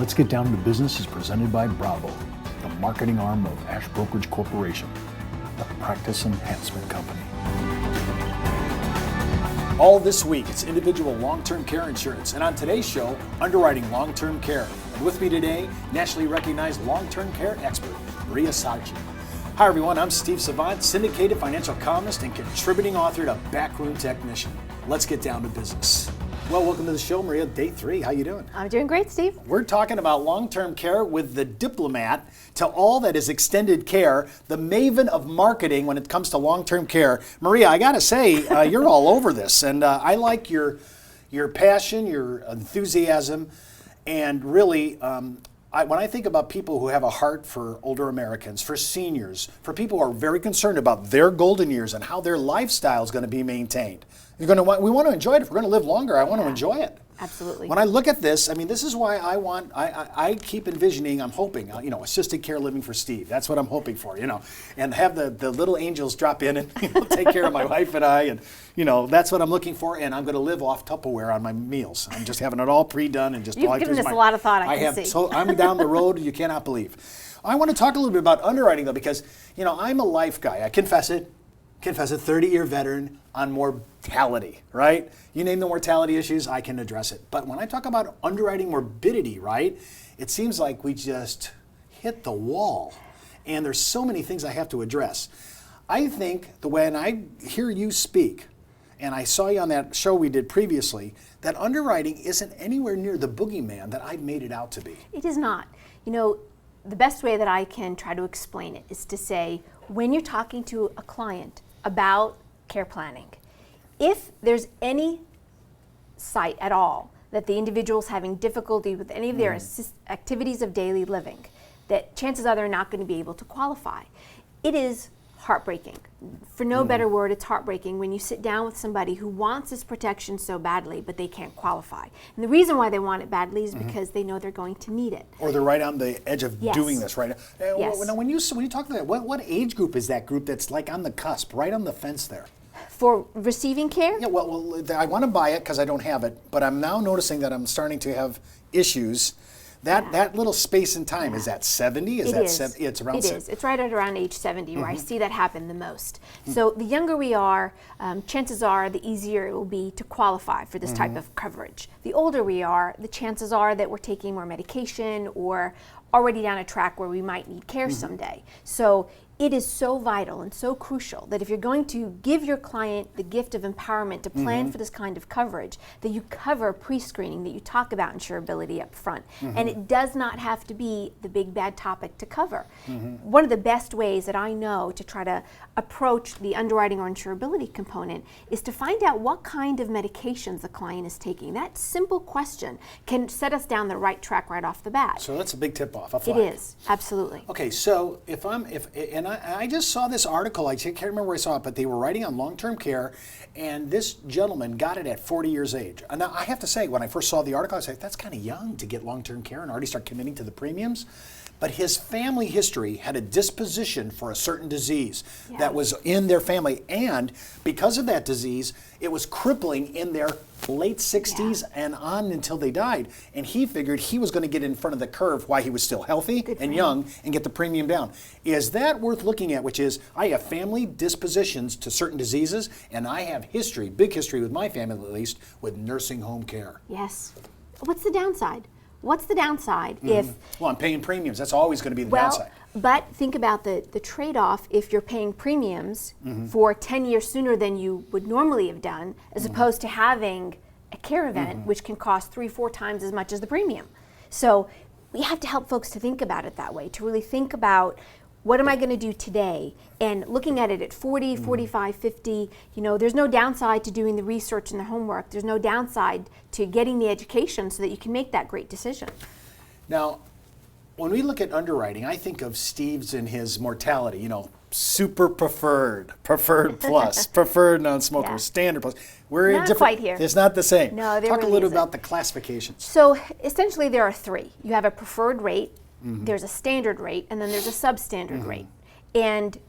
Let's Get Down to Business is presented by Bravo, the marketing arm of Ash Brokerage Corporation, the practice enhancement company. All this week, it's individual long-term care insurance, and on today's show, underwriting long-term care. And with me today, nationally recognized long-term care expert, Maria Sachi. Hi everyone, I'm Steve Savant, syndicated financial columnist and contributing author to Backroom Technician. Let's get down to business. Well, welcome to the show, Maria. Day 3. How you doing? I'm doing great, Steve. We're talking about long-term care with the diplomat to all that is extended care, the maven of marketing when it comes to long-term care. Maria, I got to say, you're all over this, and I like your passion, your enthusiasm, and really, when I think about people who have a heart for older Americans, for seniors, for people who are very concerned about their golden years and how their lifestyle is going to be maintained. We want to enjoy it. If we're going to live longer, I want to enjoy it. Absolutely. When I look at this, I mean, this is why I keep envisioning, I'm hoping, assisted care living for Steve. That's what I'm hoping for, and have the little angels drop in and take care of my wife and I, and that's what I'm looking for. And I'm going to live off Tupperware on my meals. I'm just having it all pre-done and just. You've given us a lot of thought. I can see. So I'm down the road you cannot believe. I want to talk a little bit about underwriting though, because I'm a life guy. I confess it. 30-year veteran on mortality, right? You name the mortality issues, I can address it. But when I talk about underwriting morbidity, right, it seems like we just hit the wall. And there's so many things I have to address. I think when I hear you speak, and I saw you on that show we did previously, that underwriting isn't anywhere near the boogeyman that I've made it out to be. It is not. The best way that I can try to explain it is to say, when you're talking to a client about care planning, if there's any sight at all that the individual's having difficulty with any of their activities of daily living, that chances are they're not going to be able to qualify. It is heartbreaking. For no better word, it's heartbreaking when you sit down with somebody who wants this protection so badly, but they can't qualify. And the reason why they want it badly is because they know they're going to need it. Or they're right on the edge of doing this right now. Yes. Now, when you talk about that, what age group is that group that's like on the cusp, right on the fence there? For receiving care? Yeah, well, I want to buy it because I don't have it, but I'm now noticing that I'm starting to have issues. That little space in time, is that 70? It's around 70. It is. It's right at around age 70 where I see that happen the most. So the younger we are, chances are the easier it will be to qualify for this type of coverage. The older we are, the chances are that we're taking more medication or already down a track where we might need care someday. So it is so vital and so crucial that if you're going to give your client the gift of empowerment to plan for this kind of coverage, that you cover pre-screening, that you talk about insurability up front. And it does not have to be the big bad topic to cover. One of the best ways that I know to try to approach the underwriting or insurability component is to find out what kind of medications the client is taking. That simple question can set us down the right track right off the bat. So that's a big tip-off. It is, absolutely. Okay, so I just saw this article, I can't remember where I saw it, but they were writing on long-term care, and this gentleman got it at 40 years age. And now I have to say, when I first saw the article, I was like, that's kind of young to get long-term care and already start committing to the premiums. But his family history had a disposition for a certain disease that was in their family. And because of that disease, it was crippling in their late 60s and on until they died. And he figured he was going to get in front of the curve while he was still healthy and young and get the premium down. Is that worth looking at? Which is, I have family dispositions to certain diseases, and I have history, big history with my family at least, with nursing home care. Yes. What's the downside? What's the downside if... Well, I'm paying premiums. That's always going to be the downside. But think about the trade-off if you're paying premiums for 10 years sooner than you would normally have done, as opposed to having a care event, which can cost 3-4 times as much as the premium. So we have to help folks to think about it that way, to really think about, what am I going to do today? And looking at it at 40, 45, 50, there's no downside to doing the research and the homework. There's no downside to getting the education so that you can make that great decision. Now, when we look at underwriting, I think of Steve's and his mortality, super preferred plus, preferred non-smoker, standard plus. We're not quite here. It's not the same. No, there Talk really a little isn't. about the classifications. So essentially there are 3. You have a preferred rate, there's a standard rate, and then there's a substandard rate. And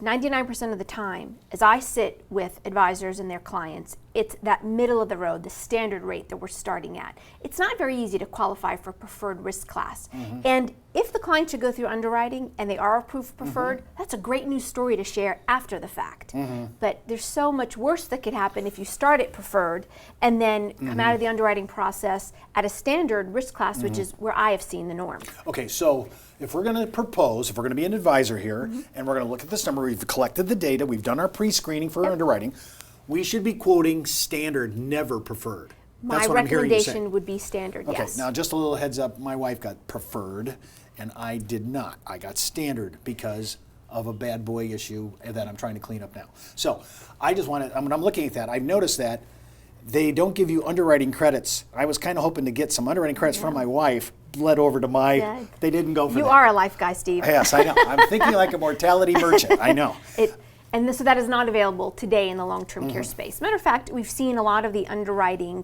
99% of the time, as I sit with advisors and their clients, it's that middle of the road, the standard rate that we're starting at. It's not very easy to qualify for preferred risk class. And if the client should go through underwriting and they are approved for preferred, that's a great news story to share after the fact. But there's so much worse that could happen if you start at preferred and then come out of the underwriting process at a standard risk class, which is where I have seen the norm. Okay, so if we're going to propose, if we're going to be an advisor here, and we're going to look at this number, we've collected the data, we've done our pre-screening for underwriting, we should be quoting standard, never preferred. My That's what I'm hearing you say. recommendation would be standard, Okay, yes. now just a little heads up, my wife got preferred, and I did not. I got standard because of a bad boy issue that I'm trying to clean up now. So I just want to, when I'm looking at that, I've noticed that they don't give you underwriting credits. I was kind of hoping to get some underwriting credits from my wife, bled over to my, they didn't go for You that. are a life guy, Steve. Yes, I know. I'm thinking like a mortality merchant. I know. So that is not available today in the long-term care space. Matter of fact, we've seen a lot of the underwriting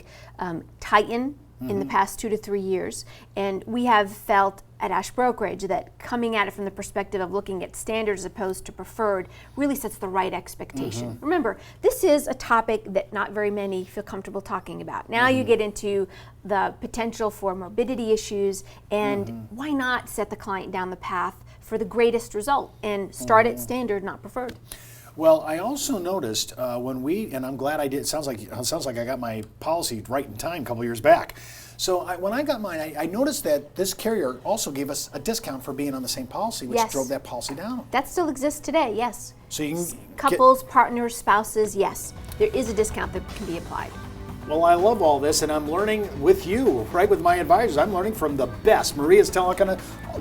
tighten in the past 2 to 3 years, and we have felt at Ash Brokerage that coming at it from the perspective of looking at standard as opposed to preferred really sets the right expectation. Remember, this is a topic that not very many feel comfortable talking about. Now you get into the potential for morbidity issues, and why not set the client down the path for the greatest result and start at standard, not preferred. Well, I also noticed when and I'm glad I did. It sounds like I got my policy right in time a couple years back. So when I got mine, I noticed that this carrier also gave us a discount for being on the same policy, which drove that policy down. That still exists today, yes. So you can couples, partners, spouses, yes, there is a discount that can be applied. Well, I love all this, and I'm learning with you, right, with my advisors. I'm learning from the best. Maria's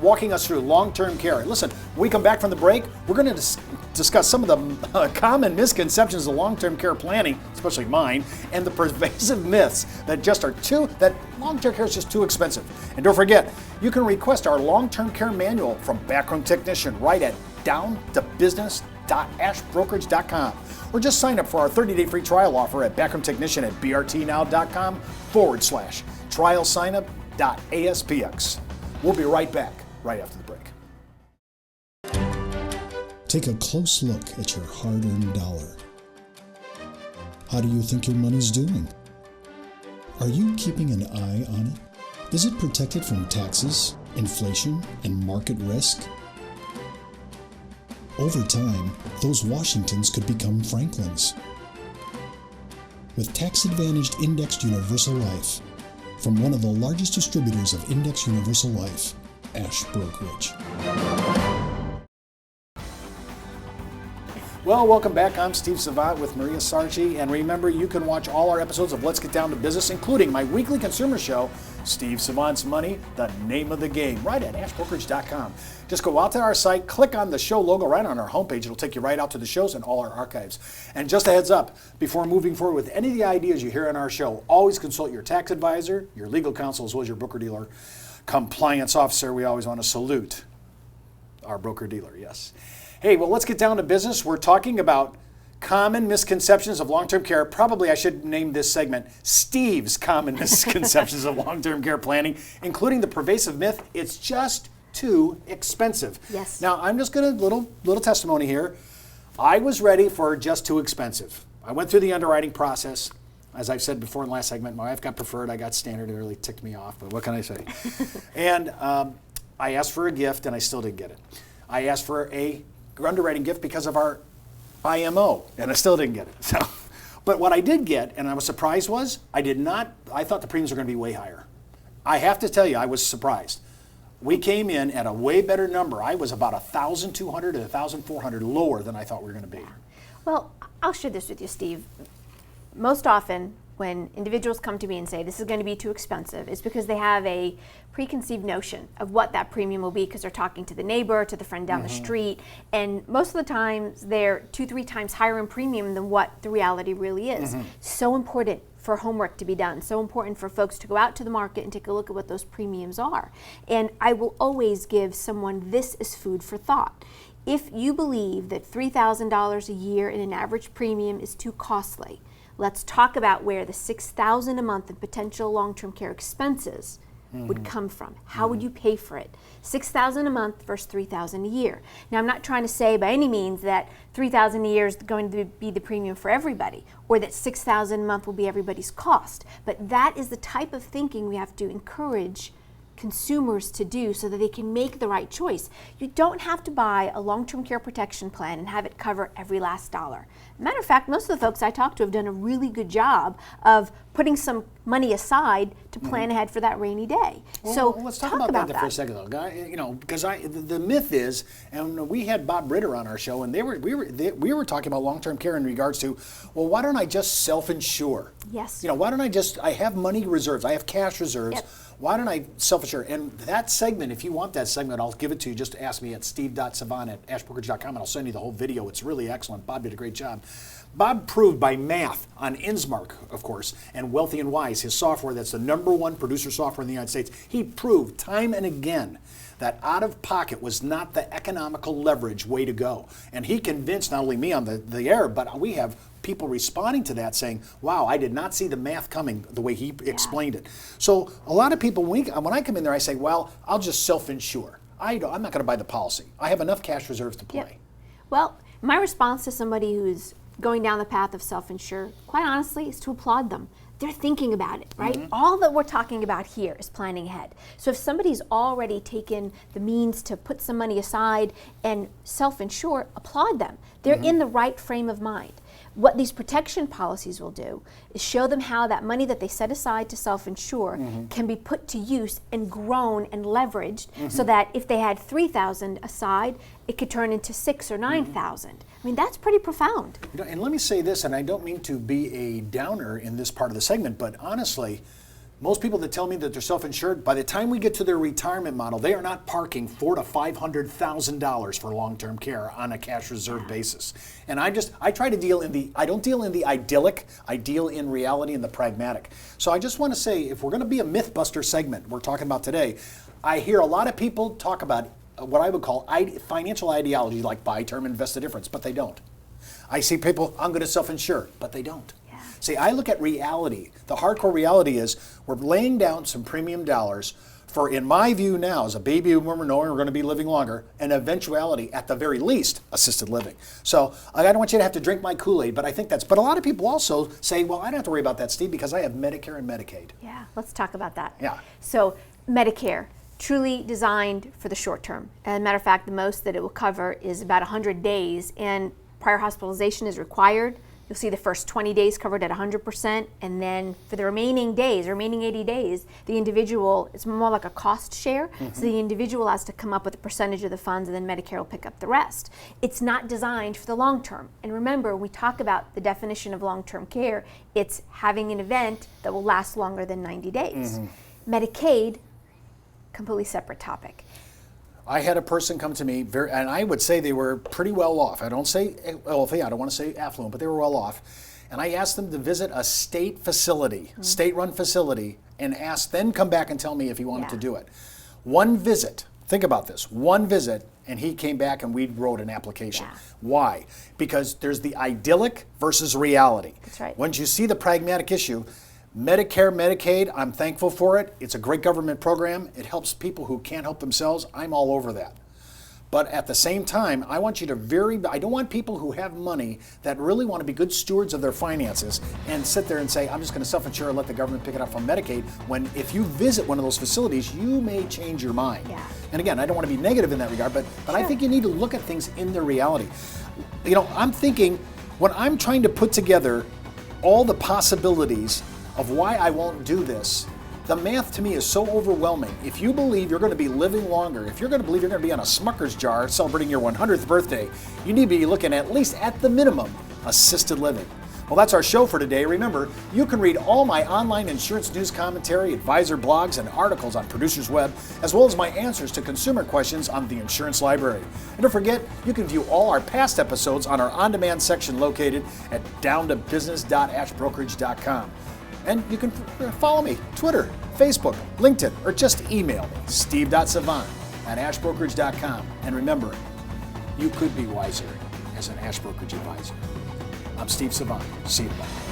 walking us through long-term care. And listen, when we come back from the break, we're going to discuss some of the common misconceptions of long-term care planning, especially mine, and the pervasive myths that that long-term care is just too expensive. And don't forget, you can request our long-term care manual from Backroom Technician right at downtobusiness.ashbrokerage.com. Or just sign up for our 30-day free trial offer at Backroom Technician at brtnow.com/trialsignup.aspx. We'll be right back right after the break. Take a close look at your hard-earned dollar. How do you think your money's doing? Are you keeping an eye on it? Is it protected from taxes, inflation, and market risk? Over time, those Washingtons could become Franklins. With tax-advantaged indexed universal life, from one of the largest distributors of indexed universal life, Ash Brokerage. Well, welcome back. I'm Steve Savant with Maria Sarchi, and remember, you can watch all our episodes of Let's Get Down to Business, including my weekly consumer show, Steve Savant's Money, the name of the game, right at ashbrokerage.com. Just go out to our site, click on the show logo right on our homepage. It'll take you right out to the shows and all our archives. And just a heads up, before moving forward with any of the ideas you hear on our show, always consult your tax advisor, your legal counsel, as well as your broker-dealer compliance officer. We always want to salute our broker-dealer, yes. Hey, well, let's get down to business. We're talking about common misconceptions of long-term care. Probably I should name this segment Steve's Common Misconceptions of Long-Term Care Planning, including the pervasive myth, it's just too expensive. Yes. Now, I'm just going to, little testimony here. I was ready for just too expensive. I went through the underwriting process. As I've said before in the last segment, my wife got preferred, I got standard. It really ticked me off, but what can I say? And I asked for a gift, and I still didn't get it. I asked for a underwriting gift because of our IMO, and I still didn't get it. So, but what I did get, and I was surprised, was I thought the premiums were going to be way higher. I have to tell you, I was surprised. We came in at a way better number. I was about 1,200 to 1,400 lower than I thought we were going to be. Well, I'll share this with you, Steve. Most often, when individuals come to me and say this is going to be too expensive, it's because they have a preconceived notion of what that premium will be because they're talking to the neighbor, to the friend down the street, and most of the times they're 2-3 times higher in premium than what the reality really is. So important for homework to be done, so important for folks to go out to the market and take a look at what those premiums are. And I will always give someone this as food for thought. If you believe that $3,000 a year in an average premium is too costly, let's talk about where the $6,000 a month in potential long-term care expenses would come from. How would you pay for it? $6,000 a month versus $3,000 a year. Now, I'm not trying to say by any means that $3,000 a year is going to be the premium for everybody, or that $6,000 a month will be everybody's cost. But that is the type of thinking we have to encourage consumers to do so that they can make the right choice. You don't have to buy a long-term care protection plan and have it cover every last dollar. Matter of fact, most of the folks I talk to have done a really good job of putting some money aside to plan ahead for that rainy day. Well, let's talk about that for a second, though, guy. You know, because the myth is, and we had Bob Ritter on our show, and we were talking about long-term care in regards to, well, why don't I just self-insure? Yes. You know, why don't I have money reserves, I have cash reserves. Yep. Why don't I self-insure? And that segment, if you want that segment, I'll give it to you. Just ask me at steve.savant@ashbrokerage.com, and I'll send you the whole video. It's really excellent. Bob did a great job. Bob proved by math on Innsmark, of course, and Wealthy and Wise, his software that's the #1 producer software in the United States. He proved time and again that out-of-pocket was not the economical leverage way to go. And he convinced not only me on the air, but we have people responding to that saying, wow, I did not see the math coming the way he explained it. So a lot of people, when I come in there, I say, well, I'll just self-insure. I'm not going to buy the policy. I have enough cash reserves to play. Yep. Well, my response to somebody who's going down the path of self-insure, quite honestly, is to applaud them. They're thinking about it, right? Mm-hmm. All that we're talking about here is planning ahead. So if somebody's already taken the means to put some money aside and self-insure, applaud them. They're in the right frame of mind. What these protection policies will do is show them how that money that they set aside to self-insure can be put to use and grown and leveraged so that if they had $3,000 aside, it could turn into $6,000 or $9,000. I mean, that's pretty profound. You know, and let me say this, and I don't mean to be a downer in this part of the segment, but honestly, most people that tell me that they're self-insured, by the time we get to their retirement model, they are not parking $400,000 to $500,000 for long-term care on a cash reserve basis. And I try to deal I don't deal in the idyllic, I deal in reality and the pragmatic. So I just want to say, if we're going to be a myth-buster segment we're talking about today, I hear a lot of people talk about what I would call financial ideology, like buy term, invest the difference, but they don't. I see people, I'm going to self-insure, but they don't. See, I look at reality. The hardcore reality is we're laying down some premium dollars for, in my view now, as a baby boomer knowing we're going to be living longer, an eventuality, at the very least, assisted living. So I don't want you to have to drink my Kool-Aid, but I think but a lot of people also say, well, I don't have to worry about that, Steve, because I have Medicare and Medicaid. Yeah, let's talk about that. Yeah. So Medicare, truly designed for the short term. As a matter of fact, the most that it will cover is about 100 days, and prior hospitalization is required. You'll see the first 20 days covered at 100%, and then for the remaining 80 days, the individual, it's more like a cost share, so the individual has to come up with a percentage of the funds, and then Medicare will pick up the rest. It's not designed for the long term. And remember, when we talk about the definition of long-term care, it's having an event that will last longer than 90 days. Medicaid, completely separate topic. I had a person come to me, and I would say they were pretty well off. I don't say wealthy, I don't want to say affluent, but they were well off. And I asked them to visit a state facility, state-run facility, and then come back and tell me if he wanted to do it. One visit, think about this, one visit, and he came back and we wrote an application. Why? Because there's the idyllic versus reality. That's right. Once you see the pragmatic issue, Medicare, Medicaid, I'm thankful for it. It's a great government program. It helps people who can't help themselves. I'm all over that. But at the same time, I want you to I don't want people who have money that really want to be good stewards of their finances and sit there and say, I'm just going to self-insure and let the government pick it up from Medicaid, when if you visit one of those facilities, you may change your mind. And again, I don't want to be negative in that regard, but I think you need to look at things in their reality. You know, I'm thinking, when I'm trying to put together all the possibilities of why I won't do this, the math to me is so overwhelming. If you believe you're going to be living longer, if you're going to believe you're going to be on a Smucker's jar celebrating your 100th birthday, you need to be looking at least at the minimum assisted living. Well, that's our show for today. Remember, you can read all my online insurance news commentary, advisor blogs, and articles on Producer's Web, as well as my answers to consumer questions on the Insurance Library. And don't forget, you can view all our past episodes on our on-demand section located at downtobusiness.ashbrokerage.com. And you can follow me, Twitter, Facebook, LinkedIn, or just email me, steve.savant@ashbrokerage.com. And remember, you could be wiser as an Ash Brokerage advisor. I'm Steve Savant. See you tomorrow.